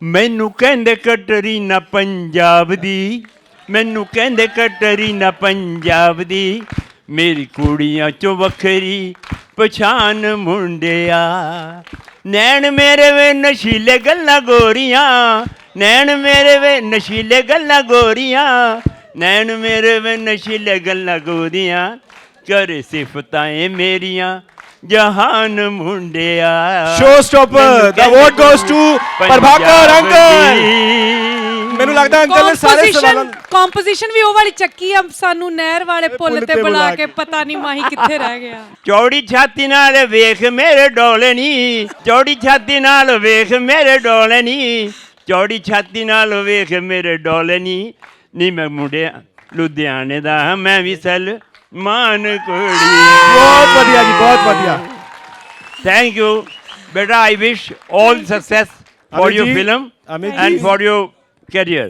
ਮੈਨੂੰ ਕਹਿੰਦੇ ਕਟਰੀਨਾ ਪੰਜਾਬ ਦੀ, ਮੈਨੂੰ ਕਹਿੰਦੇ ਕਟਰੀਨਾ ਪੰਜਾਬ ਦੀ, ਮੇਰੀ ਕੁੜੀਆਂ ਚੋਂ ਵੱਖਰੀ ਪਛਾਣ ਮੁੰਡਿਆ। ਨੈਣ ਮੇਰੇ ਵੇ ਨਸ਼ੀਲੇ ਗੱਲਾਂ ਗੋਰੀਆਂ, ਨੈਣ ਮੇਰੇ ਵੇ ਨਸ਼ੀਲੇ ਗੱਲਾਂ ਗੋਰੀਆਂ, ਨੈਣ ਮੇਰੇ ਵੇ ਨਸ਼ੀਲੇ ਗੱਲਾਂ ਗੋਰੀਆਂ, ਕਰ ਸਿਫਤਾਂ ਏ ਮੇਰੀਆਂ ਜਹਾਨ ਮੁੰਡਿਆ। ਸ਼ੋ ਸਟਾਪਰ ਦਾ award goes to Prabhakar uncle. ਮੈਨੂੰ ਲੱਗਦਾ ਅੰਕਲ ਨੇ ਸਾਰੇ ਸਵਾਲਾਂ ਕੰਪੋਜੀਸ਼ਨ ਵੀ ਉਹ ਵਾਲੀ ਚੱਕੀ ਆ, ਸਾਨੂੰ ਨਹਿਰ ਵਾਲੇ ਪੁੱਲ ਤੇ ਬੁਲਾ ਕੇ ਪਤਾ ਨਹੀਂ ਮਾਹੀ ਕਿੱਥੇ ਰਹਿ ਗਿਆ। ਚੌੜੀ ਛਾਤੀ ਨਾਲ ਵੇਖ ਮੇਰੇ ਡੋਲੇ ਨੀ, ਚੌੜੀ ਛਾਤੀ ਨਾਲ ਵੇਖ ਮੇਰੇ ਡੋਲੇ ਨੀ, ਚੌੜੀ ਛਾਤੀ ਨਾਲ ਵੇਖ ਮੇਰੇ ਡੋਲੇ ਨੀ, ਨੀ ਮੈਂ ਮੁੰਡਿਆ ਲੁਧਿਆਣੇ ਦਾ ਮੈਂ ਵੀ ਸਲਮਾਨ ਕੁੜੀ। ਬਹੁਤ ਵਧੀਆ ਜੀ, ਬਹੁਤ ਵਧੀਆ। ਥੈਂਕ ਯੂ ਬੇਟਾ, ਆਈ ਵਿਸ਼ all success for your film and for your career.